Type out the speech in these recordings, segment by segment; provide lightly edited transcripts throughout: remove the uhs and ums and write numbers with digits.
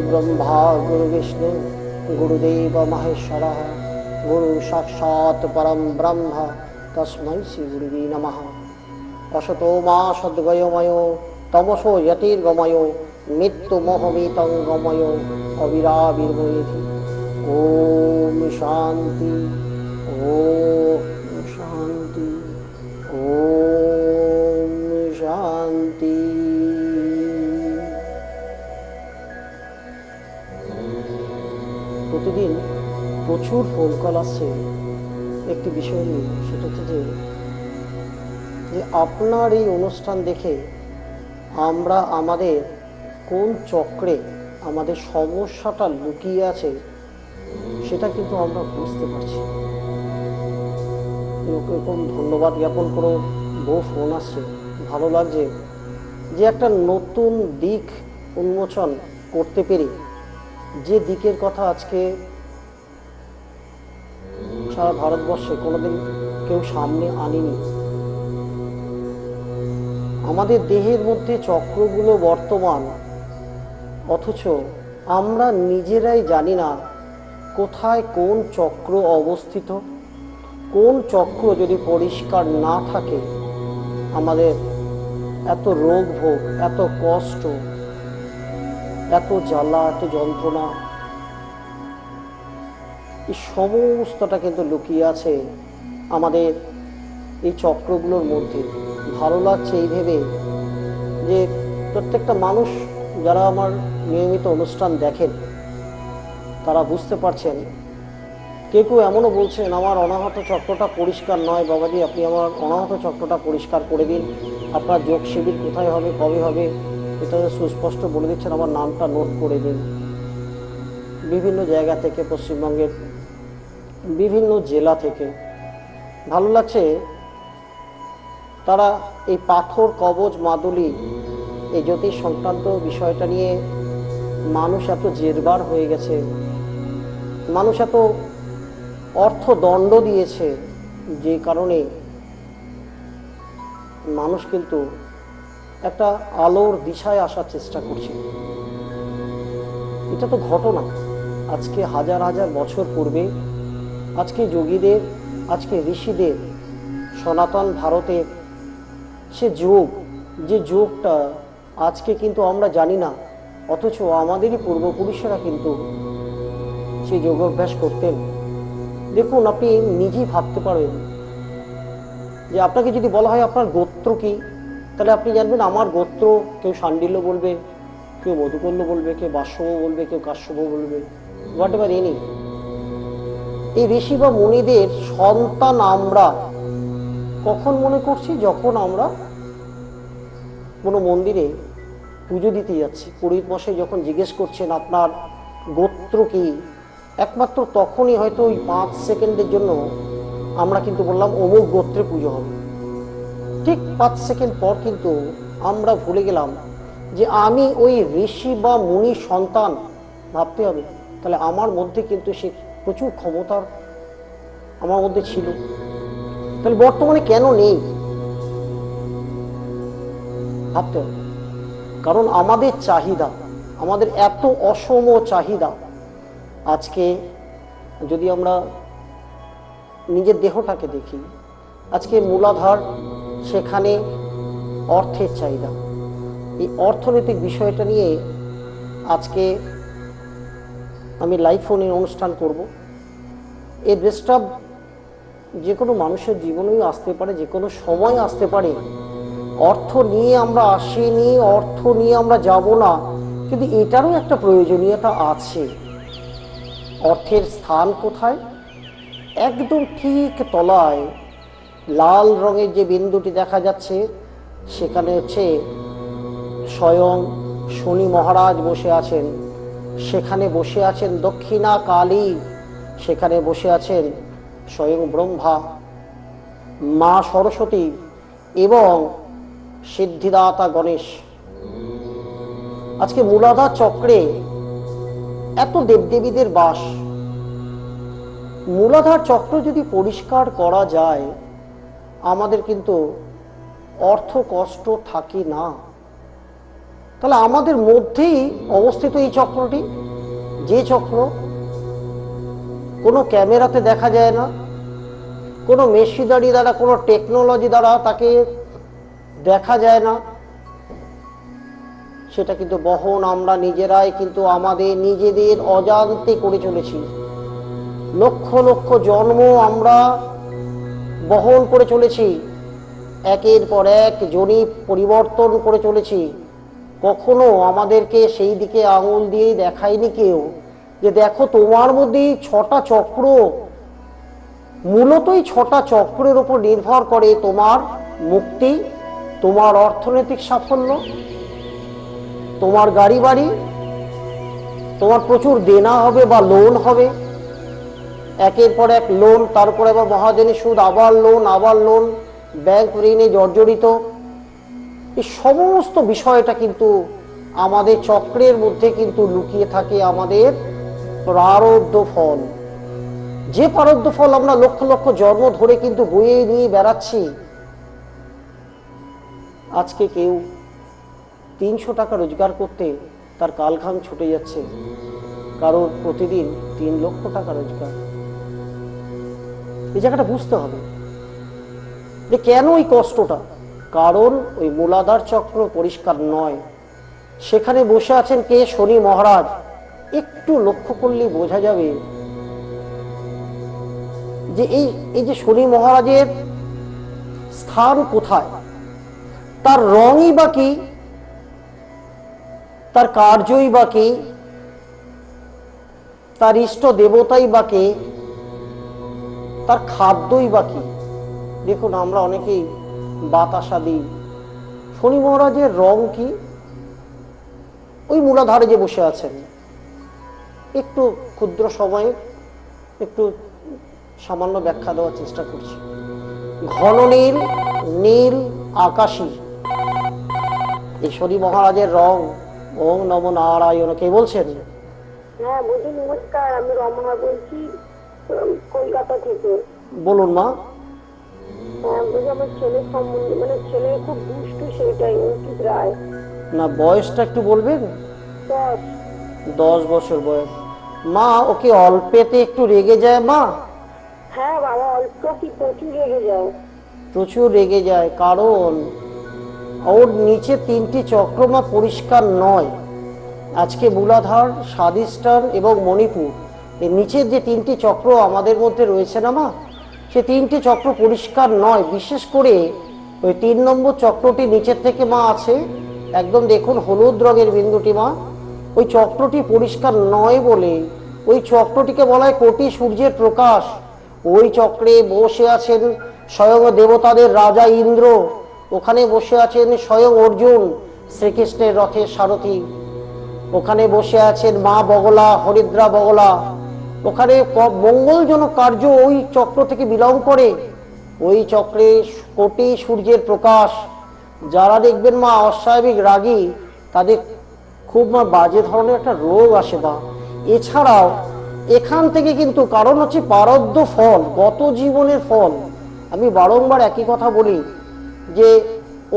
गुरुर्ब्रह्मा गुरुविष्णु गुरुदेव महेश्वरः गुरु साक्षात् परं ब्रह्म तस्मै श्री गुरुवे नमः। असतो मा सद्गमयो तमसो यतिर्गमयो मृत्युमोहमितं गमयो अविराविर्भवेति। ओम शांति ओम शांति ओम शांति। প্রতিদিন প্রচুর ফোন কল আসছে একটি বিষয় নিয়ে, সেটা হচ্ছে যে আপনার এই অনুষ্ঠান দেখে আমরা আমাদের কোন চক্রে আমাদের সমস্যাটা লুকিয়ে আছে সেটা কিন্তু আমরা বুঝতে পারছি। এরকম ধন্যবাদ জ্ঞাপন করে বহু ফোন আসছে, ভালো লাগছে যে একটা নতুন দিক উন্মোচন করতে পেরে, যে দিকের কথা আজকে সারা ভারতবর্ষে কোনোদিন কেউ সামনে আনেনি। আমাদের দেহের মধ্যে চক্রগুলো বর্তমান, অথচ আমরা নিজেরাই জানি না কোথায় কোন চক্র অবস্থিত। কোন চক্র যদি পরিষ্কার না থাকে আমাদের এত রোগ ভোগ, এত কষ্ট, এত জ্বালা, এত যন্ত্রণা, এই সমস্তটা কিন্তু লুকিয়ে আছে আমাদের এই চক্রগুলোর মধ্যে। ভালো লাগছে এই ভেবে যে প্রত্যেকটা মানুষ যারা আমার নিয়মিত অনুষ্ঠান দেখেন তারা বুঝতে পারছেন। কেউ কেউ এমনও বলছেন আমার অনাহত চক্রটা পরিষ্কার নয়, বাবাজি আপনি আমার অনাহত চক্রটা পরিষ্কার করে দিন। আপনার যোগ শিবির কোথায় হবে, কবে হবে, এটা সুস্পষ্ট বলে দিচ্ছেন, আমার নামটা নোট করে দিন। বিভিন্ন জায়গা থেকে, পশ্চিমবঙ্গের বিভিন্ন জেলা থেকে ভালো লাগছে তারা এই পাথর কবজ মাদুলি এই জ্যোতিষ সংক্রান্ত বিষয়টা নিয়ে মানুষ এত জেরবার হয়ে গেছে, মানুষ এত অর্থদণ্ড দিয়েছে, যে কারণে মানুষ কিন্তু একটা আলোর দিশায় আসার চেষ্টা করছে। এটা তো ঘটনা আজকে হাজার হাজার বছর পূর্বে, আজকে যোগীদের, আজকে ঋষিদের, সনাতন ভারতের সে যোগ, যে যোগটা আজকে কিন্তু আমরা জানি না, অথচ আমাদেরই পূর্বপুরুষেরা কিন্তু সেই যোগাভ্যাস করতেন। দেখুন, আপনি নিজেই ভাবতে পারেন যে আপনাকে যদি বলা হয় আপনার গোত্র কি, তাহলে আপনি জানবেন আমার গোত্র, কেউ শাণ্ডিল্য বলবে, কেউ মধুকল্য বলবে, কেউ বাষ্যব বলবে, কেউ কাশ্যপ বলবে, হোয়াট এভার এনি। এই ঋষি বা মুনিদের সন্তান আমরা কখন মনে করছি? যখন আমরা কোনো মন্দিরে পুজো দিতে যাচ্ছি, পুরোহিত মশাই যখন জিজ্ঞেস করছেন আপনার গোত্র কি, একমাত্র তখনই হয়তো ওই 5 সেকেন্ডের জন্য আমরা কিন্তু বললাম অমুক গোত্রে পুজো হবে। ঠিক 5 সেকেন্ড পর কিন্তু আমরা ভুলে গেলাম যে আমি ওই ঋষি বা মুনি সন্তান। ভাবতে হবে তাহলে আমার মধ্যে কিন্তু সে প্রচুর ক্ষমতার আমার মধ্যে ছিল, তাহলে বর্তমানে কেন নেই? ভাবতে হবে। কারণ আমাদের চাহিদা, আমাদের এত অসম চাহিদা। আজকে যদি আমরা নিজের দেহটাকে দেখি, আজকে মূলাধার, সেখানে অর্থের চাহিদা। এই অর্থনৈতিক বিষয়টা নিয়ে আজকে আমি লাইভ ফোনে অনুষ্ঠান করব। এই ডিস্টার্ব যে কোনো মানুষের জীবনেই আসতে পারে, যে কোনো সময় আসতে পারে। অর্থ নিয়ে আমরা আসিনি, অর্থ নিয়ে আমরা যাব না, কিন্তু এটারও একটা প্রয়োজনীয়তা আছে। অর্থের স্থান কোথায়? একদম ঠিক তলায় লাল রঙের যে বিন্দুটি দেখা যাচ্ছে, সেখানে হচ্ছে স্বয়ং শনি মহারাজ বসে আছেন। সেখানে বসে আছেন দক্ষিণা কালী, সেখানে বসে আছেন স্বয়ং ব্রহ্মা, মা সরস্বতী এবং সিদ্ধিদাতা গণেশ। আজকে মূলাধার চক্রে এত দেবদেবীদের বাস। মূলাধার চক্র যদি পরিষ্কার করা যায় আমাদের কিন্তু অর্থ কষ্ট থাকে না। তাহলে আমাদের মধ্যেই অবস্থিত এই চক্রটি, যে চক্র কোনো ক্যামেরাতে দেখা যায় না, কোনো মেশিনারি দ্বারা, কোনো টেকনোলজি দ্বারা তাকে দেখা যায় না, সেটা কিন্তু বহন আমরা নিজেরাই কিন্তু আমাদের নিজেদের অজান্তে করে চলেছি। লক্ষ লক্ষ জন্ম আমরা বহন করে চলেছি, একের পর এক জনি পরিবর্তন করে চলেছি। কখনো আমাদেরকে সেই দিকে আঙুল দিয়ে দেখায়নি কেউ যে দেখো তোমার মধ্যে 6টা চক্র, মূলতই 6টা চক্রের উপর নির্ভর করে তোমার মুক্তি, তোমার অর্থনৈতিক সাফল্য, তোমার গাড়ি বাড়ি, তোমার প্রচুর দেনা হবে বা লোন হবে, একের পর এক লোন, তারপরে আবার মহাজনী সুদ, আবার লোন, আবার লোন, ব্যাংক ঋণে জর্জরিত। এই সমস্ত বিষয়টা কিন্তু আমাদের চক্রের মধ্যে কিন্তু লুকিয়ে থাকে আমাদের প্রারব্ধ ফল। যে প্রারব্ধ ফল আমরা লক্ষ লক্ষ জন্ম ধরে কিন্তু বয়ে নিয়ে বেড়াচ্ছি। আজকে কেউ 300 টাকা রোজগার করতে তার কালঘাম ছুটে যাচ্ছে, কারোর প্রতিদিন 3 লক্ষ টাকা রোজগার। এই জায়গাটা বুঝতে হবে যে কেন এই কষ্টটা। কারণ ওই মূলাধার চক্র পরিষ্কার নয়। সেখানে বসে আছেন কে? শনি মহারাজ। একটু লক্ষ্য করলে বোঝা যাবে যে এই যে শনি মহারাজের স্থান কোথায়, তার রঙই বা কি, তার কার্যই বা কি, তার ইষ্ট দেবতাই বা কে, তার খাদ্যই বা কি। দেখুন আমরা অনেকেই বাতাসা দিই, শনি মহারাজের রং কি? ওই মূলাধারে যে বসে আছেন, একটু ক্ষুদ্র সময়ে একটু সামান্য ব্যাখ্যা দেওয়ার চেষ্টা করছি। ঘন নীল, নীল আকাশী, এই শনি মহারাজের রং। ওম নমো নারায়ণ। কে বলছেন? হ্যাঁ বন্ধু নমস্কার, আমি রমনা বলছি কলকাতা থেকে। বলুন মা। হ্যাঁ বলছি আমার ছেলের সম্বন্ধে, মানে ছেলে খুব দুষ্টু, সেটাই অঙ্কিত রায়। না বয়সটা একটু বলবেন? 10। 10 বছর বয়স। মা ওকে অল্পেতে একটু রেগে যায় মা? হ্যাঁ বাবা, অল্প কি প্রচুর রেগে যায়। প্রচুর রেগে যায়, কারণ ওর নিচে 3টি চক্র মা পরিষ্কার নয়। আজকে মূলাধার, স্বাধিষ্ঠান এবং মণিপুর, এর নিচের যে 3টি চক্র আমাদের মধ্যে রয়েছে না মা, সে 3টি চক্র পরিষ্কার নয়। বিশেষ করে ওই 3 নম্বর চক্রটি নিচের থেকে মা আছে, একদম দেখুন হলুদ রঙের বিন্দুটি মা, ওই চক্রটি পরিষ্কার নয় বলে ওই চক্রটিকে বলা হয় কোটি সূর্যের প্রকাশ। ওই চক্রে বসে আছেন স্বয়ং দেবতাদের রাজা ইন্দ্র, ওখানে বসে আছেন স্বয়ং অর্জুন, শ্রীকৃষ্ণের রথের সারথি, ওখানে বসে আছেন মা বগলা, হরিদ্রা বগলা। ওখানে মঙ্গলজনক কার্য ওই চক্র থেকে বিলং করে। ওই চক্রে কোটি সূর্যের প্রকাশ। যারা দেখবেন মা অস্বাভাবিক রাগী, তাদের খুব মা বাজে ধরনের একটা রোগ আসে বা। এছাড়াও এখান থেকে কিন্তু কারণ হচ্ছে প্রারব্ধ ফল, গত জীবনের ফল। আমি বারংবার একই কথা বলি যে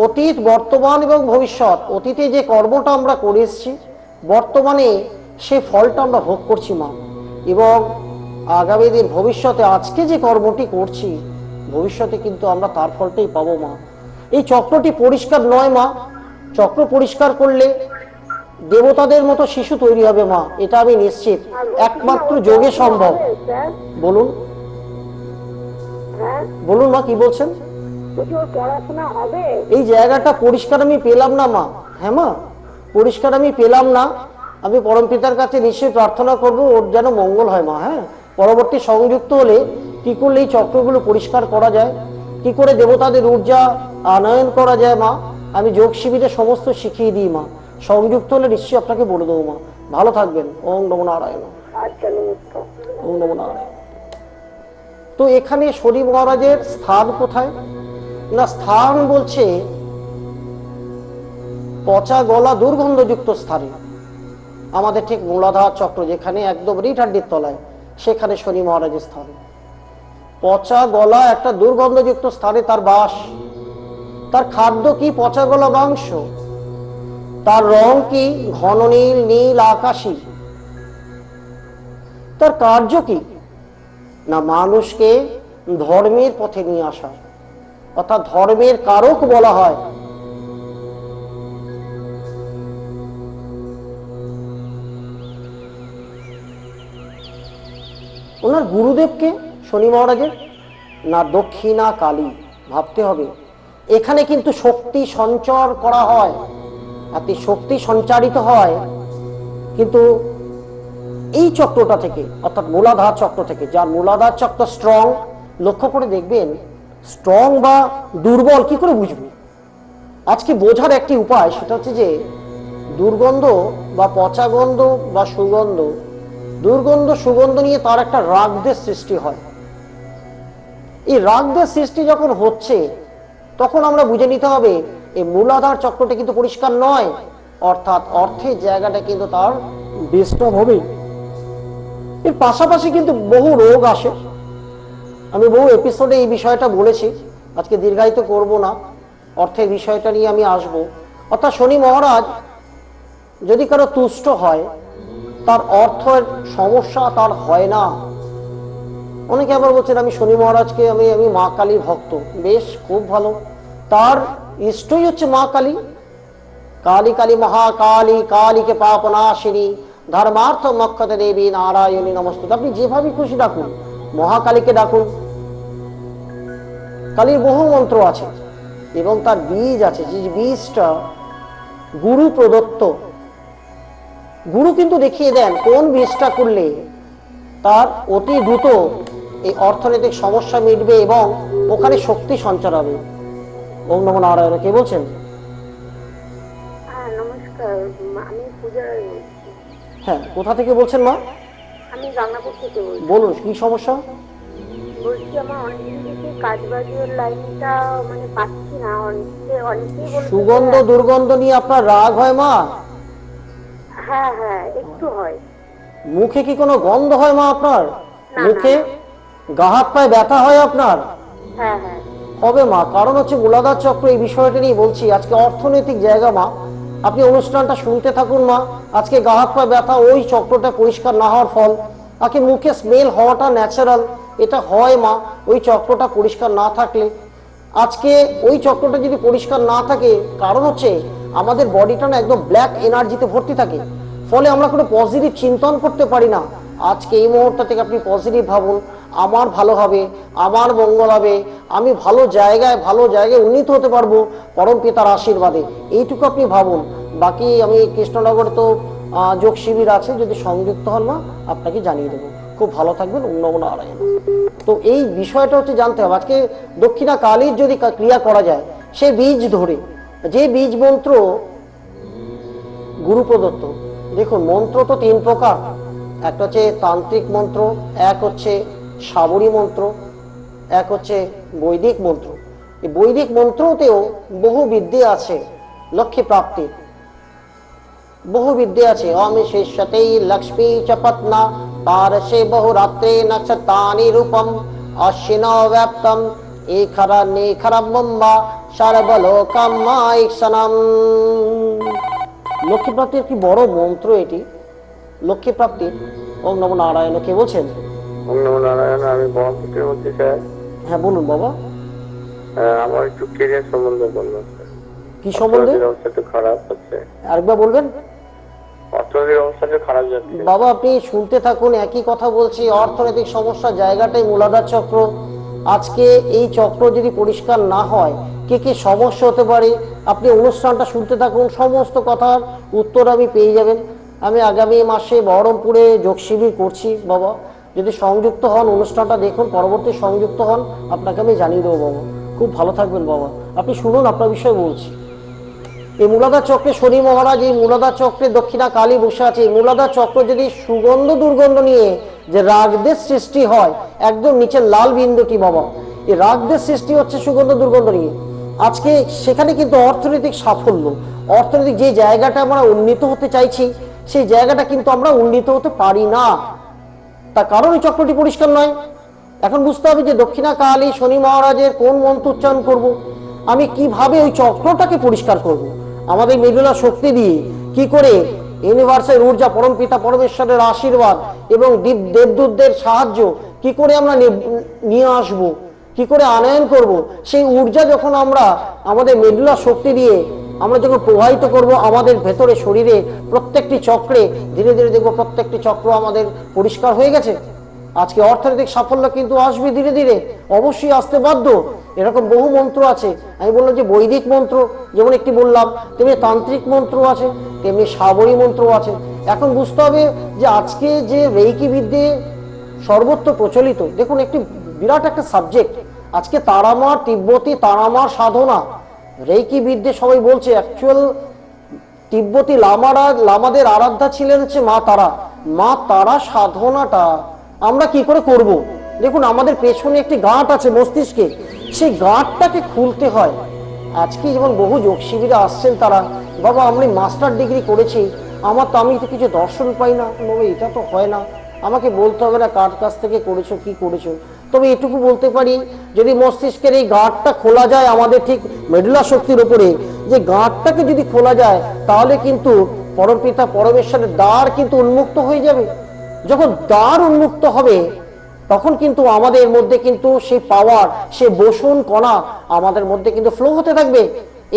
অতীত, বর্তমান এবং ভবিষ্যৎ। অতীতে যে কর্মটা আমরা করে এসেছি, বর্তমানে সে ফলটা আমরা ভোগ করছি মা, এবং আগামী দিন ভবিষ্যতে আজকে যে কর্মটি করছি, ভবিষ্যতে কিন্তু আমরা তার ফলটাই পাবো মা। এই চক্রটি পরিষ্কার নয় মা। চক্র পরিষ্কার করলে দেবতাদের মতো শিশু তৈরি হবে মা, এটা আমি নিশ্চিত। একমাত্র যোগে সম্ভব। বলুন বলুন মা, কি বলছেন? পড়াশোনা হবে? এই জায়গাটা পরিষ্কার আমি পেলাম না মা। হ্যাঁ মা, পরিষ্কার আমি পেলাম না। আমি পরম পিতার কাছে নিশ্চয়ই প্রার্থনা করব ওর যেন মঙ্গল হয় মা। হ্যাঁ, পরবর্তী সংযুক্ত হলে কি করলে এই চক্রগুলো পরিষ্কার করা যায়, কি করে দেবতাদের ঊর্জা আনয়ন করা যায় মা, আমি যোগ শিবিরে সমস্ত শিখিয়ে দিই মা। সংযুক্ত হলে নিশ্চয়ই আপনাকে বলে দেবো মা। ভালো থাকবেন। ওম নমো নারায়ণ। আচ্ছা নমস্কার। ওম নমো নারায়ণ। তো এখানে শনি মহারাজের স্থান কোথায় না? স্থান বলছে পচা গলা দুর্গন্ধযুক্ত স্থানে। আমাদের ঠিক মূলাধার চক্র যেখানে একদম রিটার্ডের তলায়, সেখানে শনি মহারাজের স্থান। পচা গলা একটা দুর্গন্ধযুক্ত স্থানে তার বাস। তার খাদ্য কি? পচা গলা মাংস। তার রং কি? ঘন নীল, নীল আকাশী। তার কার্য কি? না মানুষকে ধর্মের পথে নিয়ে আসা, অর্থাৎ ধর্মের কারক বলা হয়। ওনার গুরুদেবকে শনি মহারাজের না দক্ষিণা কালী। ভাবতে হবে, এখানে কিন্তু শক্তি সঞ্চার করা হয়, এতে শক্তি সঞ্চারিত হয় কিন্তু এই চক্রটা থেকে, অর্থাৎ মূলাধার চক্র থেকে। যার মূলাধার চক্র স্ট্রং, লক্ষ্য করে দেখবেন স্ট্রং বা দুর্বল কি করে বুঝবো? আজকে বোঝার একটি উপায়, সেটা হচ্ছে যে দুর্গন্ধ বা পচা গন্ধ বা সুগন্ধ, দুর্গন্ধ সুগন্ধ নিয়ে তার একটা রাগদের সৃষ্টি হয়। এই রাগদের সৃষ্টি যখন হচ্ছে তখন আমরা বুঝে নিতে হবে এই মূলাধার চক্রটা কিন্তু পরিষ্কার নয়, অর্থাৎ অর্থের জায়গাটা কিন্তু তার ডিস্টার্ব হবে। এর পাশাপাশি কিন্তু বহু রোগ আসে। আমি বহু এপিসোডে এই বিষয়টা বলেছি, আজকে দীর্ঘায়িত করব না, অর্থের বিষয়টা নিয়ে আমি আসব। অর্থাৎ শনি মহারাজ যদি কারো তুষ্ট হয়, তার অর্থের সমস্যা তার হয় না। অনেকে আবার বলছেন আমি শনি মহারাজকে আমি আমি মা কালীর ভক্ত। বেশ, খুব ভালো। তার ইষ্টই হচ্ছে মা কালী। কালী কালী মহাকালী, কালীকে পাপনাশিনী, ধর্মার্থ মক্ষতে দেবী নারায়ণী নমস্তুতে। আপনি যেভাবে খুশি ডাকুন, মহাকালীকে ডাকুন। কালীর বহু মন্ত্র আছে এবং তার বীজ আছে, যে বীজটা গুরু প্রদত্ত। গুরু কিন্তু দেখিয়ে দেন কোন বীজটা করলে তার অতি দ্রুত এই অর্থনৈতিক সমস্যা মিটবে এবং ওখানে শক্তি সঞ্চার হবে। ওম নমো নারায়ণ। কে বলছেন? হ্যাঁ নমস্কার, আমি পূজা বলছি। হ্যাঁ, কোথা থেকে বলছেন মা? আমি গাঙ্গাপুর থেকে বলছি। বলুন কি সমস্যা? বলছি আমার অনেকদিন থেকে কাজ বাজের লাইনটা মানে পাচ্ছি না। অনেকেই বলছে সুগন্ধ দুর্গন্ধ নিয়ে আপনার রাগ হয় মা? হ্যাঁ হ্যাঁ একটু হয়। মুখে কি কোনো গন্ধ হয় মা আপনার? না, মুখে না। গা হাত পায়ে ব্যথা হয় আপনার? হ্যাঁ হ্যাঁ হবে মা, কারণ হচ্ছে মূলাধার চক্র। এই বিষয়টা নিয়ে বলছি, আজকে অর্থনৈতিক জায়গা মা। আপনি অনুষ্ঠানটা শুনতে থাকুন মা। আজকে গা হাত পায়ে ব্যথা ওই চক্রটা পরিষ্কার না হওয়ার ফল। আজকে মুখে স্মেল হওয়াটা ন্যাচারাল, এটা হয় মা ওই চক্রটা পরিষ্কার না থাকলে। আজকে ওই চক্রটা যদি পরিষ্কার না থাকে, কারণ হচ্ছে আমাদের বডিটা না একদম ব্ল্যাক এনার্জিতে ভর্তি থাকে, ফলে আমরা কোনো পজিটিভ চিন্তন করতে পারি না। আজকে এই মুহূর্ত থেকে আপনি পজিটিভ ভাবুন, আমার ভালো হবে, আমার মঙ্গল হবে, আমি ভালো জায়গায় উন্নীত হতে পারবো পরম পিতার আশীর্বাদে। এইটুকু আপনি ভাবুন। বাকি আমি কৃষ্ণনগরে তো যোগ শিবির আছে, যদি সংযুক্ত হন মা আপনাকে জানিয়ে দেবো। খুব ভালো থাকবেন। ওম নমো নারায়ণ। তো এই বিষয়টা হচ্ছে জানতে হবে। আজকে দক্ষিণা কালীর যদি ক্রিয়া করা যায়, সে বীজ ধরে, যে বীজ মন্ত্র গুরু প্রদত্ত। দেখুন মন্ত্র তো তিন প্রকার, একটা হচ্ছে তান্ত্রিক মন্ত্র, এক হচ্ছে সাবরী মন্ত্র, এক হচ্ছে বৈদিক মন্ত্র। এই বৈদিক মন্ত্রতেও বহু বিদ্যে আছে লক্ষ্মী প্রাপ্তির, বহু বিদ্যে আছে। অমিশেষতেই লক্ষ্মী চপত্না পারসে বহু রাত্রে নক্ষতানি রূপম অশ্বিন ব্যাপ্তম এখর নেখরম মুম্বা সর্বলোকম মাইক্ষণম। লক্ষ্মী প্রাপ্তির কি বড় মন্ত্র এটি, লক্ষ্মী প্রাপ্তির। ওম নমো নারায়ণ। কে বলছেন? ওম নমো নারায়ণ। আমি বহরমপুর বলছি স্যার। হ্যাঁ বলুন বাবা। আমার একটু কেরিয়ার সম্বন্ধে বলবেন স্যার। কি সম্বন্ধে? অর্থনৈতিক অবস্থা একটু খারাপ হচ্ছে। আরেকবার বলবেন? অর্থনৈতিক অবস্থা একটু খারাপ যাচ্ছে। বাবা আপনি শুনতে থাকুন, একই কথা বলছি। অর্থনৈতিক সমস্যা জায়গাটাই মূলাধার চক্র। আজকে এই চক্র যদি পরিষ্কার না হয়, কে কে সমস্যা হতে পারে, আপনি অনুষ্ঠানটা শুনতে থাকুন, সমস্ত কথার উত্তর আমি পেয়ে যাবেন। আমি আগামী মাসে বহরমপুরে যোগ শিবির করছি বাবা, যদি সংযুক্ত হন অনুষ্ঠানটা দেখুন, পরবর্তী সংযুক্ত হন, আপনাকে আমি জানিয়ে দেবো বাবা। খুব ভালো থাকবেন বাবা। আপনি শুনুন, আপনার বিষয়ে বলছি। এই মূলাধার চক্রে শনি মহারাজ, এই মূলাধার চক্রে দক্ষিণা কালী বসে আছে। এই মূলাধার চক্র যদি সুগন্ধ দুর্গন্ধ নিয়ে যে রাগদের সৃষ্টি হয়, একদম নিচের লাল বিন্দুটি বাবা, এই রাগদের সৃষ্টি হচ্ছে সুগন্ধ দুর্গন্ধ নিয়ে। আজকে সেখানে কিন্তু অর্থনৈতিক সাফল্য, অর্থনৈতিক যে জায়গাটা আমরা উন্নীত হতে চাইছি, সেই জায়গাটা কিন্তু আমরা উন্নীত হতে পারি না। তার কারণ এই চক্রটি পরিষ্কার নয়। এখন বুঝতে হবে যে দক্ষিণা কালী শনি মহারাজের কোন মন্ত্র উচ্চারণ করব, আমি কিভাবে ওই চক্রটাকে পরিষ্কার করব। আমাদের মেডুলা শক্তি দিয়ে কি করে ইউনিভার্সের ঊর্জা, পরমপিতা পরমেশ্বরের আশীর্বাদ এবং দেবদূতদের সাহায্য কি করে আমরা নিয়ে আসব, কি করে আনয়ন করব, সেই ঊর্জা যখন আমরা আমাদের মেডুলা শক্তি দিয়ে আমরা যখন প্রবাহিত করব আমাদের ভেতরে শরীরে প্রত্যেকটি চক্রে, ধীরে ধীরে দেখবো প্রত্যেকটি চক্র আমাদের পরিষ্কার হয়ে গেছে। আজকে অর্থনৈতিক সাফল্য কিন্তু আসবে ধীরে ধীরে, অবশ্যই আসতে বাধ্য। এরকম বহু মন্ত্র আছে, আমি বললাম যে বৈদিক মন্ত্র যেমন একটি বললাম, তেমনি তান্ত্রিক মন্ত্র আছে, তেমনি সাবরী মন্ত্র আছে। এখন বুঝতে হবে যে আজকে যে রেইকি বিদ্যে সর্বত্র প্রচলিত, দেখুন একটি বিরাট একটা সাবজেক্ট। আজকে তারামার, তিব্বতী তারামার সাধনা, রেইকি বিদ্যে সবাই বলছে, অ্যাকচুয়াল তিব্বতী লামাদের আরাধ্যা ছিলেন হচ্ছে মা তারা। মা তারা সাধনাটা আমরা কি করে করব? দেখুন আমাদের পেছনে একটি গাঁট আছে মস্তিষ্কে, সেই গাঁটটাকে খুলতে হয়। আজকে যেমন বহু যোগ শিবিরে আসছেন তারা, বাবা আমি মাস্টার ডিগ্রি করেছি, আমি তো কিছু দর্শন পাই না। বাবা এটা তো হয় না, আমাকে বলতে হবে না কার কাছ থেকে করেছো কি করেছো, তবে এটুকু বলতে পারি যদি মস্তিষ্কের এই গাঁটটা খোলা যায় আমাদের ঠিক মেডুলা শক্তির উপরে, যে গাঁটটাকে যদি খোলা যায় তাহলে কিন্তু পরমপিতা পরমেশ্বরের দ্বার কিন্তু উন্মুক্ত হয়ে যাবে। যখন দ্বার উন্মুক্ত হবে তখন কিন্তু আমাদের মধ্যে কিন্তু সেই পাওয়ার, সেই বোসন কণা আমাদের মধ্যে কিন্তু ফ্লো হতে থাকবে।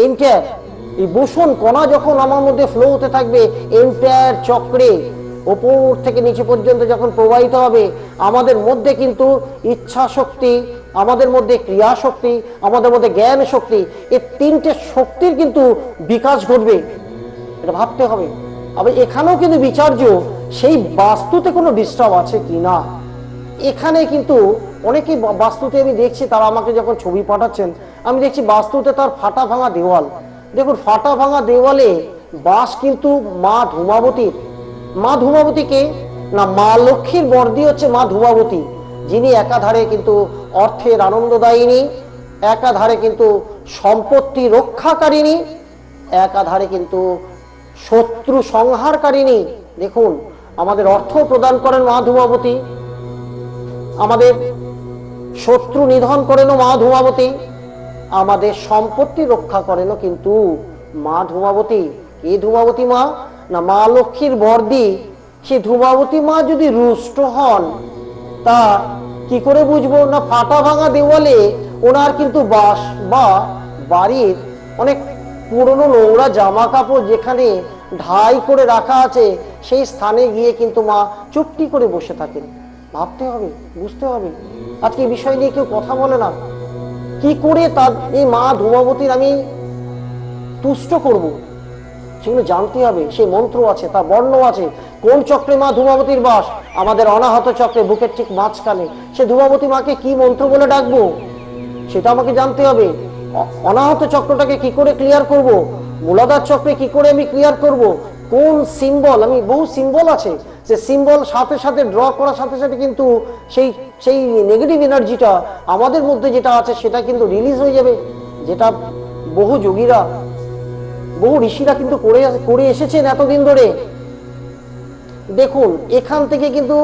এন্টায়ার এই বোসন কণা যখন আমার মধ্যে ফ্লো হতে থাকবে এন্টায়ার চক্রে ওপর থেকে নিচে পর্যন্ত যখন প্রবাহিত হবে, আমাদের মধ্যে কিন্তু ইচ্ছা শক্তি, আমাদের মধ্যে ক্রিয়া শক্তি, আমাদের মধ্যে জ্ঞান শক্তি, এই তিনটে শক্তির কিন্তু বিকাশ ঘটবে। এটা ভাবতে হবে। আবার এখানেও কিন্তু বিচার্য সেই বাস্তুতে কোনো ডিস্টার্ব আছে কি না। এখানে কিন্তু অনেকেই বাস্তুতে আমি দেখছি, তারা আমাকে যখন ছবি পাঠাচ্ছেন আমি দেখছি বাস্তুতে তার ফাটা ভাঙা দেওয়াল। দেখুন ফাটা ভাঙা দেওয়ালে বাস কিন্তু মা ধূমাবতীর। মা ধূমাবতীকে না, মা লক্ষ্মীর বর্দি হচ্ছে মা ধূমাবতী, যিনি একাধারে কিন্তু অর্থের আনন্দদায়িনী, একাধারে কিন্তু সম্পত্তি রক্ষাকারিণী, একাধারে কিন্তু শত্রু সংহারকারিণী। দেখুন আমাদের অর্থ প্রদান করেন মা ধূমাবতী, আমাদের শত্রু নিধন করেনও মা ধূমাবতী, আমাদের সম্পত্তি রক্ষা করেনও কিন্তু মা ধূমাবতী। এই ধূমাবতী মা না, মা লক্ষ্মীর বর্দি। সে ধূমাবতী মা যদি রুষ্ট হন তা কি করে বুঝবো? না, ফাটা ভাঙা দেওয়ালে ওনার কিন্তু বাস বা বাড়ির অনেক পুরনো নোংরা জামা কাপড় যেখানে ঢাই করে রাখা আছে সেই স্থানে গিয়ে কিন্তু মা চুপটি করে বসে থাকেন। ভাবতে হবে, বুঝতে হবে। আজকে এই বিষয় নিয়ে কেউ কথা বলে না। কি করে তার এই মা ধূমাবতীর আমি তুষ্ট করব, সেগুলো জানতে হবে। সেই মন্ত্র আছে, তার বর্ণ আছে। কোন চক্রে মা ধূমাবতীর বাস? আমাদের অনাহত চক্রে, বুকের ঠিক মাঝখানে। সে ধূমাবতী মাকে কি মন্ত্র বলে ডাকবো সেটা আমাকে জানতে হবে। অনাহত চক্রটাকে কি করে ক্লিয়ার করব, মূলাধার চক্রে কি করে আমি ক্লিয়ার করব, কোন সিম্বল, আমি বহু সিম্বল আছে, যে সিম্বল সাথে সাথে ড্র করার সাথে সাথে কিন্তু সেই সেই নেগেটিভ এনার্জিটা আমাদের মধ্যে যেটা আছে সেটা কিন্তু রিলিজ হয়ে যাবে। যেটা বহু যোগীরা, বহু ঋষিরা কিন্তু করে এসেছেন এতদিন ধরে। দেখুন এখান থেকে কিন্তু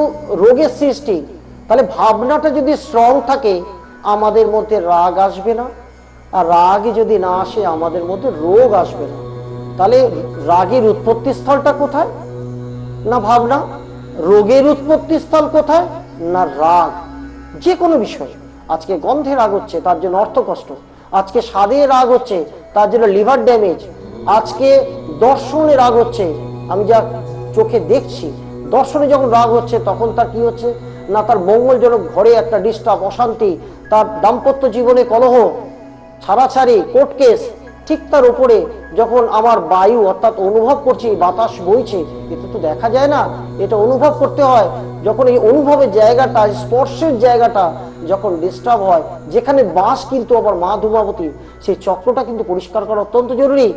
রোগের সৃষ্টি। তাহলে ভাবনাটা যদি স্ট্রং থাকে আমাদের মধ্যে রাগ আসবে না, আর রাগ যদি না আসে আমাদের মধ্যে রোগ আসবে না। তাহলে রাগের উৎপত্তি স্থলটা কোথায়? না ভাবনা। রোগের উৎপত্তি স্থল কোথায়? না রাগ। যে কোনো বিষয়, আজকে গন্ধে রাগ হচ্ছে তার জন্য অর্থ কষ্ট, আজকে স্বাদে রাগ হচ্ছে তার জন্য লিভার ড্যামেজ, আজকে দর্শনে রাগ হচ্ছে, আমি যা চোখে দেখছি দর্শনে যখন রাগ হচ্ছে তখন তার কি হচ্ছে না, তার মঙ্গলজনক ঘরে একটা ডিস্টার্ব, অশান্তি, তার দাম্পত্য জীবনে কলহ, ছাড়াছাড়ি, কোর্ট কেস। ঠিক তার উপরে যখন আমার বায়ু অর্থাৎ অনুভব করছি বাতাস বইছে, এটা তো দেখা যায় না, এটা অনুভব করতে হয়। যখন এই অনুভবের জায়গাটা, স্পর্শের জায়গাটা যখন ডিস্টার্ব হয়, যেখানে বাস কিন্তু আবার মা ধূমাবতী, সেই চক্রটা কিন্তু পরিষ্কার করা অত্যন্ত জরুরি।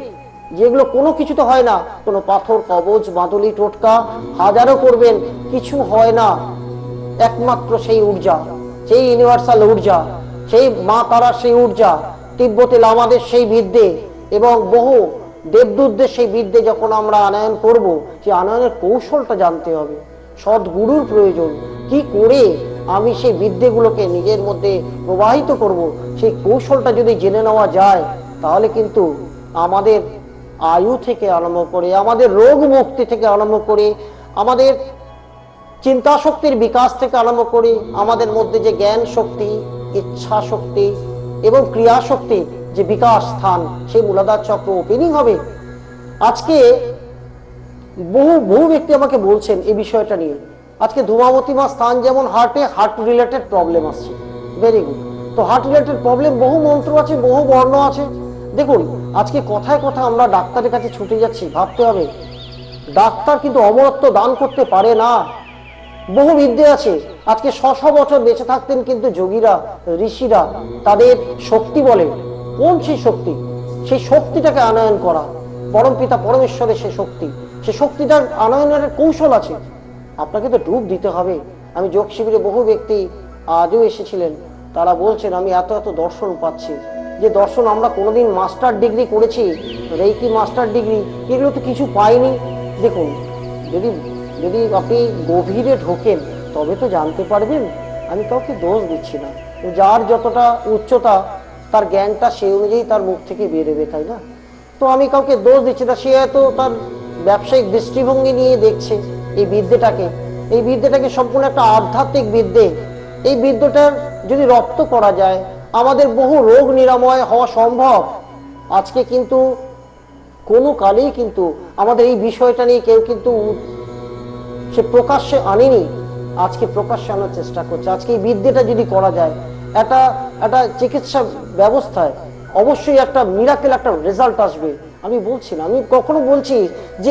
যেগুলো কোনো কিছু তো হয় না, কোনো পাথর, কবজ, বাঁদলি, টোটকা হাজারও করবেন, কিছু হয় না। একমাত্র সেই ঊর্জা, সেই ইউনিভার্সাল ঊর্জা, সেই মা তারার সেই ঊর্জা, তিব্বতী লামাদের সেই বিদ্যে এবং বহু দেবদূতদের সেই বিদ্যে যখন আমরা আনয়ন করব, সেই আনয়নের কৌশলটা জানতে হবে। সদ্গুরুর প্রয়োজন। কি করে আমি সেই বিদ্যেগুলোকে নিজের মধ্যে প্রবাহিত করব, সেই কৌশলটা যদি জেনে নেওয়া যায় তাহলে কিন্তু আমাদের আয়ু থেকে আরম্ভ করে, আমাদের রোগ মুক্তি থেকে আরম্ভ করে, আমাদের চিন্তা শক্তির বিকাশ থেকে আরম্ভ করে, আমাদের মধ্যে যে জ্ঞান শক্তি, ইচ্ছা শক্তি এবং ক্রিয়া শক্তি যে বিকাশ স্থান, সেই মূলাধার চক্র ওপেনিং হবে। আজকে বহু বহু ব্যক্তি আমাকে বলছেন এই বিষয়টা নিয়ে। আজকে ধূমাবতী মা স্থান যেমন হার্ট রিলেটেড প্রবলেম আসছে, ভেরি গুড। তো হার্ট রিলেটেড প্রবলেম, বহু মন্ত্র আছে, বহু বর্ণ আছে। দেখুন, আজকে কথায় কথা আমরা ডাক্তারের কাছে ছুটে যাচ্ছি, ভাবতে হবে ডাক্তার কিন্তু অমরত্ব দান করতে পারে না। বহু বিদ্যে আছে। আজকে ৬০০ বছর বেঁচে থাকতেন কিন্তু যোগীরা, ঋষিরা তাদের শক্তি বলে। কোন সেই শক্তি? সেই শক্তিটাকে আনয়ন করা, পরম পিতা পরমেশ্বরের সেই শক্তি, সেই শক্তিটার আনয়নের কৌশল আছে। আপনাকে তো ডুব দিতে হবে। আমি যোগ শিবিরে বহু ব্যক্তি আজও এসেছিলেন, তারা বলছেন আমি এত এত দর্শন পাচ্ছি, যে দর্শন আমরা কোনোদিন মাস্টার ডিগ্রি করেছি, রেইকি মাস্টার ডিগ্রি, এগুলো তো কিছু পাইনি। দেখুন, যদি যদি আপনি গভীরে ঢোকেন তবে তো জানতে পারবেন। আমি কাউকে দোষ দিচ্ছি না, যার যতটা উচ্চতা তার জ্ঞানটা সেই অনুযায়ী তার মুখ থেকে বেরোবে, তাই না? তো আমি কাউকে দোষ দিচ্ছি না। সে হয়তো তার ব্যবসায়িক দৃষ্টিভঙ্গি নিয়ে দেখছে এই বিদ্যেটাকে। এই বিদ্যেটাকে সম্পূর্ণ একটা আধ্যাত্মিক বিদ্যে। এই বিদ্যেটার যদি রপ্ত করা যায়, আমাদের বহু রোগ নিরাময় হওয়া সম্ভব। আজকে কিন্তু কোনো কালেই কিন্তু আমাদের এই বিষয়টা নিয়ে কেউ কিন্তু সে প্রকাশ্যে আনেনি, আজকে প্রকাশ্যে আনার চেষ্টা করছে। আজকে এই বিদ্যেটা যদি করা যায়, একটা একটা চিকিৎসা ব্যবস্থায় অবশ্যই একটা মিরাকেল একটা রেজাল্ট আসবে। আমি বলছি না, আমি কখনো বলছি যে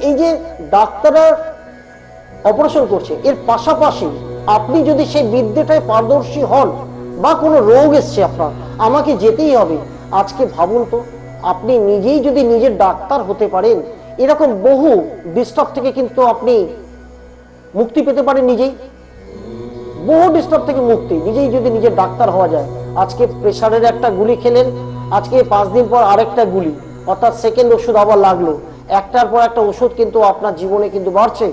এই যে ডাক্তাররা অপারেশন করছে, এর পাশাপাশি আপনি যদি সেই বিদ্যেটায় পারদর্শী হন, বা কোনো রোগ এসছে আপনার, আমাকে যেতেই হবে। আজকে ভাবুন তো, আপনি নিজেই যদি নিজের ডাক্তার হতে পারেন, এরকম বহু ডিস্টার্ব থেকে কিন্তু আপনি মুক্তি পেতে পারেন নিজেই। বহু ডিস্টার্ব থেকে মুক্তি নিজেই যদি নিজের ডাক্তার হওয়া যায়। আজকে প্রেশারের একটা গুলি খেলেন, আজকে 5 দিন পর আরেকটা গুলি, অর্থাৎ সেকেন্ড ওষুধ আবার লাগলো। একটার পর একটা ওষুধ কিন্তু আপনার জীবনে কিন্তু বাড়ছে।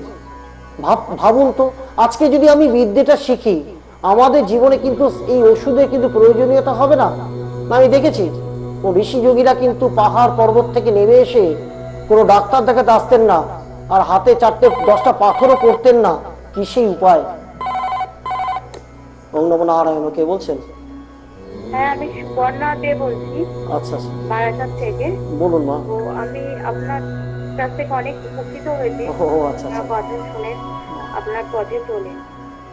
ভাবুন তো, আজকে যদি আমি বিদ্যেটা শিখি, আমাদের জীবনে কিন্তু এই ওষুধের কিন্তু প্রয়োজনীয়তা হবে না। আমি দেখেছি ও ঋষি যোগীরা কিন্তু পাহাড় পর্বত থেকে নেমে এসে কোনো ডাক্তার দেখাতে আসতেন না, আর হাতে 4-10টা পাথরও করতেন না। কি সেই উপায়? ওম নমো নারায়ণ। কে বলছেন? হ্যাঁ, আমি সুবর্ণা দে বলছি, আচ্ছা আচ্ছা, বারাসাত থেকে। বলুন মা। তো আমি আপনার কাছ থেকে অনেক উপকৃত হয়েছি ও আচ্ছা আপনার আচ্ছা, কথা শুনে, আপনার পথে চলে।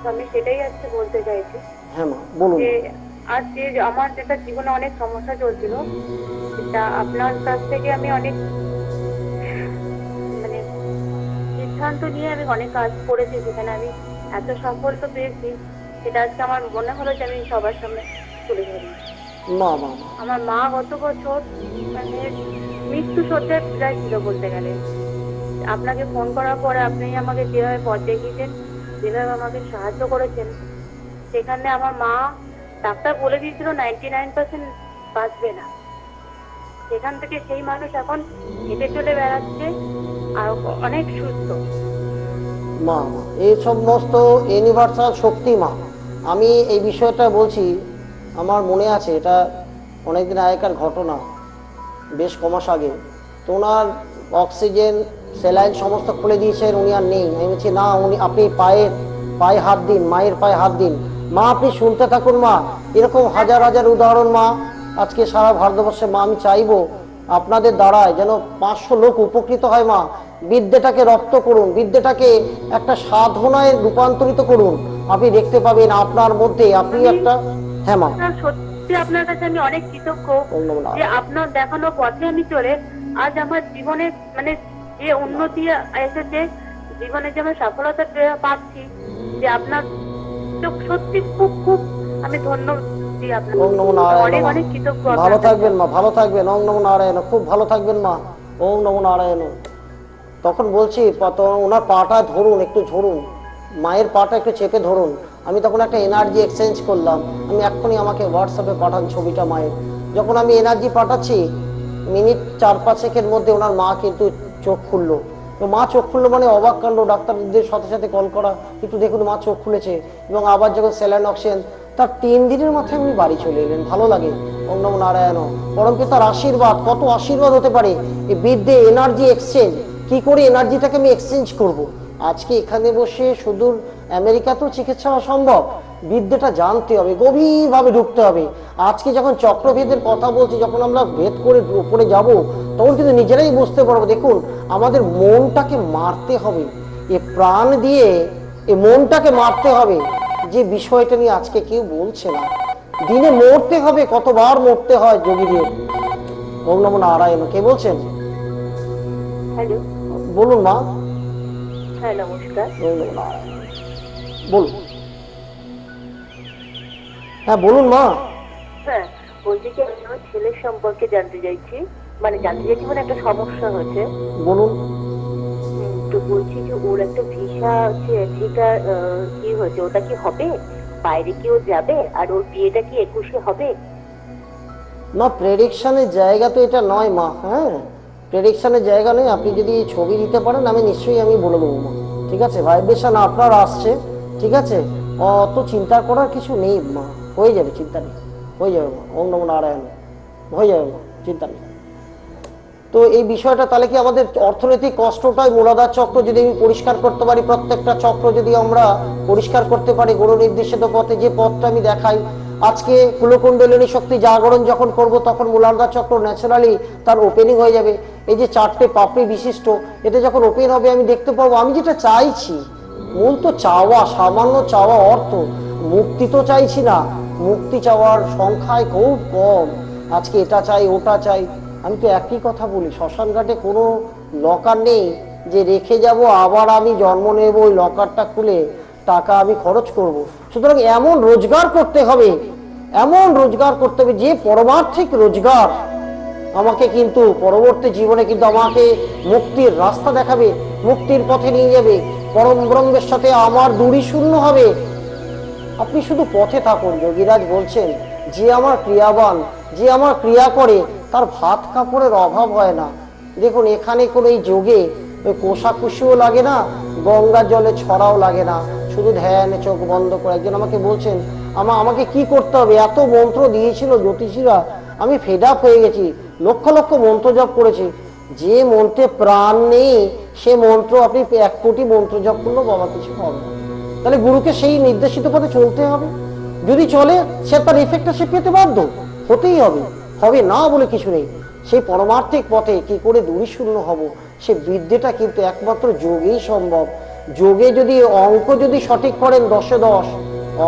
তো আমি সেটাই আজকে বলতে চাইছি হ্যাঁ মা বলুন। যে আজ যে আমার যেটা জীবনে অনেক সমস্যা চলছিল, সেটা আপনার কাছ থেকে আমি অনেক মানে সিদ্ধান্ত নিয়ে আমি অনেক কাজ করেছি, যেখানে আমি এত সাফল্য পেয়েছি, সেটা আজকে আমার মনে হলো যে আমি সবার সামনে তুলে ধরি। মা মা মা, আমার মা গত বছর মানে মৃত্যু শয্যায় প্রায় ছিল বলতে গেলে। আপনাকে ফোন করার পরে আপনি আমাকে যেভাবে পথ দেখিয়েছেন, যেভাবে আমাকে সাহায্য করেছেন, সেখানে আমার মা, ডাক্তার বলে দিয়েছিল 99% বাঁচবে না। সেখান থেকে সেই মানুষ এখন হেঁটে চলে বেড়াচ্ছে আর অনেক সুস্থ। মা মা, এই সমস্ত ইউনিভার্সাল শক্তি মা। আমি এই বিষয়টা বলছি, আমার মনে আছে, এটা অনেকদিন আগেকার ঘটনা, বেশ কমাস আগে। তো ওনার অক্সিজেন স্যালাইন সমস্ত খুলে দিয়েছেন, উনি আর নেই। আমি বলছি না, উনি আপনি পায়ে হাত দিন, মায়ের পায়ে হাত দিন। মা আপনি শুনতে থাকুন মা, এরকম হাজার হাজার উদাহরণ মা আজকে সারা ভারতবর্ষে। মা আমি চাইবো আপনাদের দ্বারায় যেন 500 লোক উপকৃত হয় মা। বিদ্যেটাকে রপ্ত করুন, বিদ্যেটাকে একটা সাধনায় রূপান্তরিত করুন। আপনি দেখতে পাবেন আপনার মধ্যে আপনি একটা, হ্যাঁ মা। সত্যি আপনার কাছে আমি অনেক কৃতজ্ঞ ধন্যবাদ। যে আপনার দেখানো পথে আমি চলে আজ আমার জীবনে মানে যে উন্নতি এসেছে, জীবনে যে আমি সফলতা পাচ্ছি, যে আপনার সত্যি খুব খুব আমি ধন্যবাদ দিই আপনাকে। ওম নমো নারায়ণ অনেক মা। অনেক কৃতজ্ঞ। ভালো থাকবেন মা, ভালো থাকবেন। ওম নমো নারায়ণ। খুব ভালো থাকবেন মা। ওম নমো নারায়ণ। তখন বলছি ওনার পাটা ধরুন, একটু ধরুন, মায়ের পাটা একটু চেপে ধরুন। আমি তখন একটা এনার্জি এক্সচেঞ্জ করলাম। আমি এক্ষুনি আমাকে হোয়াটসঅ্যাপে পাঠান ছবিটা মায়ের। যখন আমি এনার্জি পাঠাচ্ছি, মিনিট 4-5 মধ্যে ওনার মা কিন্তু চোখ খুললো। তো মা চোখ খুললো মানে অবাক কাণ্ড। ডাক্তারদের সাথে সাথে কল করা, কিন্তু দেখুন মা চোখ খুলেছে। এবং আবার যখন স্যালাইন অক্সিজেন তার 3 দিনের মাথায় উনি বাড়ি চলে এলেন। ভালো লাগে। ওম নমো নারায়ণ। পরম পিতার আশীর্বাদ, কত আশীর্বাদ হতে পারে এই বিদ্যে, এনার্জি এক্সচেঞ্জ। কি করে এনার্জিটাকে আমি এক্সচেঞ্জ করব। আজকে এখানে বসে সুদূর আমেরিকাতেও চিকিৎসা অসম্ভব, বিদ্যাটা জানতে হবে, গভীরভাবে ঢুকতে হবে। আজকে যখন চক্রভেদের কথা বলছি, যখন আমরা ভেদ করে উপরে যাব, তখন কিন্তু নিজেরাই বুঝতে পারবো। দেখুন, আমাদের মনটাকে মারতে হবে, এ প্রাণ দিয়ে এই মনটাকে মারতে হবে। যে বিষয়টা নিয়ে আজকে কেউ বলছে না, দিনে মরতে হবে, কতবার মরতে হয় যোগীদের। ওম নমো নারায়ণ। কে বলছেন? হ্যালো। বলুন মা। হ্যাঁ, নমস্কার। ওম নমো নারায়ণ। বলুন। হ্যাঁ বলুন মা। হ্যাঁ, বলছি কি আমি আমার ছেলের সম্পর্কে জানতে চাইছি, মানে একটা সমস্যা হয়েছে। বলুন। তো বলছি যে ওর একটা ভিসা আছে, সেটা কি হয়েছে, ওটা কি হবে, বাইরে কি ও যাবে, আর ওর বিয়েটা কি 21-এ হবে? না, প্রেডিকশনের জায়গা তো এটা নয় মা। হ্যাঁ, প্রেডিকশনের জায়গা নেই। আপনি যদি ছবি দিতে পারেন, আমি নিশ্চয়ই আমি বলে দেবো মা। ঠিক আছে, ভাইব্রেশন আপনার আসছে, ঠিক আছে, অত চিন্তা করার কিছু নেই মা, হয়ে যাবে, চিন্তা নেই, হয়ে যাবে মা। ওম নমো নারায়ণ। হয়ে যাবে মা, চিন্তা নেই। তো এই বিষয়টা তাহলে কি আমাদের অর্থনৈতিক কষ্টটাই মূলাধার চক্র যদি আমি পরিষ্কার করতে পারি, প্রত্যেকটা চক্র যদি আমরা পরিষ্কার করতে পারি, গুরু নির্দেশিত পথে যে পথটা আমি দেখাই, আজকে কুলকুণ্ডলিনী শক্তি জাগরণ যখন করব, তখন মূলাধার চক্র ন্যাচারালি তার ওপেনিং হয়ে যাবে। এই যে 4টে পাপড়ি বিশিষ্ট, এটা যখন ওপেন হবে, আমি দেখতে পাবো আমি যেটা চাইছি। মূল তো চাওয়া, সামান্য চাওয়া অর্থ, মুক্তি তো চাইছি না। মুক্তি চাওয়ার সংখ্যায় খুব কম। আজকে এটা চাই, ওটা চাই। আমি তো একই কথা বলি, শ্মশান ঘাটে কোনো লকার নেই যে রেখে যাব, আবার আমি জন্ম নেব, ওই লকারটা খুলে টাকা আমি খরচ করব। সুতরাং এমন রোজগার করতে হবে, এমন রোজগার করতে হবে যে পরমার্থিক রোজগার আমাকে কিন্তু পরবর্তী জীবনে কিন্তু আমাকে মুক্তির রাস্তা দেখাবে, মুক্তির পথে নিয়ে যাবে, পরম ব্রহ্মের সাথে আমার দূরই শূন্য হবে। আপনি শুধু পথে থাকুন। যোগীরাজ বলছেন, যে আমার ক্রিয়াবান, যে আমার ক্রিয়া করে, তার ভাত কাপড়ের অভাব হয় না। দেখুন, এখানে কোনো এই যোগে ওই কোষাকুষিও লাগে না, গঙ্গার জলে ছড়াও লাগে না, শুধু ধ্যানে চোখ বন্ধ করে। একজন আমাকে বলছেন, আমাকে কি করতে হবে, এত মন্ত্র দিয়েছিল জ্যোতিষীরা, আমি ফেড আপ হয়ে গেছি, লক্ষ লক্ষ মন্ত্র জপ করেছি। যে মন্ত্রে প্রাণ নেই, সে মন্ত্র আপনি 1 কোটি মন্ত্র জপ করলেও বাবা কিছু হবে না। তাহলে গুরুকে সেই নির্দেশিত পথে চলতে হবে। যদি চলে, সে তার ইফেক্টটা সে পেতে বাধ্য, হতেই হবে, হবে না বলে কিছু নেই। সেই পরমার্থিক পথে কি করে দূরীশূন্য হব, সে বিদ্যেটা কিন্তু একমাত্র যোগেই সম্ভব। যোগে যদি অঙ্ক যদি সঠিক করেন 10-এ 10,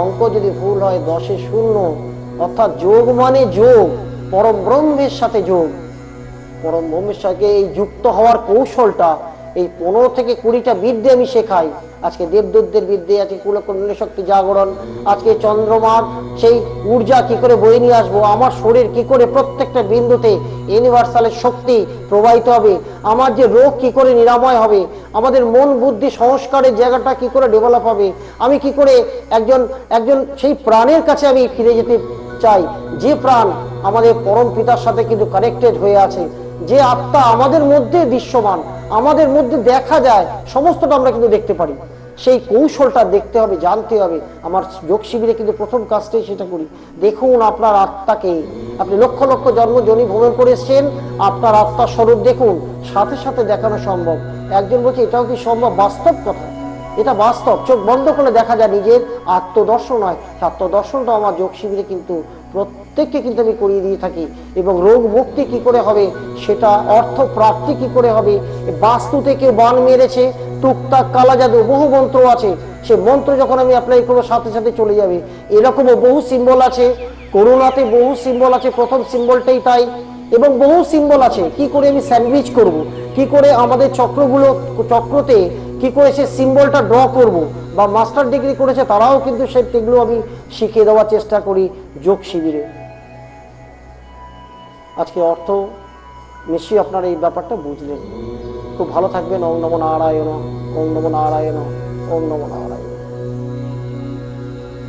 অঙ্ক যদি ভুল হয় 10-এ 0। অর্থাৎ যোগ মানে যোগ, পরম ব্রহ্মের সাথে যোগ। পরম ব্রহ্মের সাথে এই যুক্ত হওয়ার কৌশলটা, এই 15 থেকে 20টা বিদ্যে আমি শেখাই। আজকে দেবদূতদের বিদ্যে, আজকে কুলকুণ্ডলী শক্তি জাগরণ, আজকে চন্দ্রমার সেই ঊর্জা কি করে বয়ে নিয়ে আসবো, আমার শরীর কি করে প্রত্যেকটা বিন্দুতে ইউনিভার্সালের শক্তি প্রবাহিত হবে, আমার যে রোগ কি করে নিরাময় হবে, আমাদের মন বুদ্ধি সংস্কারের জায়গাটা কি করে ডেভেলপ হবে, আমি কি করে একজন সেই প্রাণের কাছে আমি ফিরে যেতে চাই, যে প্রাণ আমাদের পরম পিতার সাথে কিন্তু কানেক্টেড হয়ে আছে, যে আত্মা আমাদের মধ্যে দৃশ্যমান, আমাদের মধ্যে দেখা যায়, সমস্তটা আমরা কিন্তু দেখতে পারি। সেই কৌশলটা দেখতে হবে, জানতে হবে। আমার যোগ শিবিরে কিন্তু প্রথম কাজটাই সেটা করি। দেখুন আপনার আত্মাকে, আপনি লক্ষ লক্ষ জন্মজনি ভ্রমণ করে এসছেন, আপনার আত্মার স্বরূপ দেখুন, সাথে সাথে দেখানো সম্ভব। একজন বলছে এটাও কি সম্ভব? বাস্তব কথা, এটা বাস্তব, চোখ বন্ধ করে দেখা যায় নিজের আত্মদর্শন হয়। আত্মদর্শনটা আমার যোগ শিবিরে কিন্তু প্রত্যেককে কিন্তু আমি করিয়ে দিয়ে থাকি। এবং রোগ মুক্তি কি করে হবে, সেটা অর্থ প্রাপ্তি কি করে হবে, বাস্তুতে কেউ বান মেরেছে, টুকটাক কালা জাদু, বহু মন্ত্র আছে, সে মন্ত্র যখন আমি অ্যাপ্লাই করবো সাথে সাথে চলে যাবে। এরকমও বহু সিম্বল আছে, করোনাতে বহু সিম্বল আছে, প্রথম সিম্বলটাই তাই। এবং বহু সিম্বল আছে, কি করে আমি স্যান্ডউইচ করব, কি করে আমাদের চক্রতে কি করে সে সিম্বলটা ড্র করব, বা মাস্টার ডিগ্রি করেছে তারাও কিন্তু সেগুলো আমি শিখিয়ে দেওয়ার চেষ্টা করি যোগ শিবিরে। আজকে অর্থ নিশ্চয়ই আপনারা এই ব্যাপারটা বুঝলেন। খুব ভালো থাকবেন। ওম নমো নারায়ণ, ওম নমো নারায়ণ, ওম নমো নারায়ণ।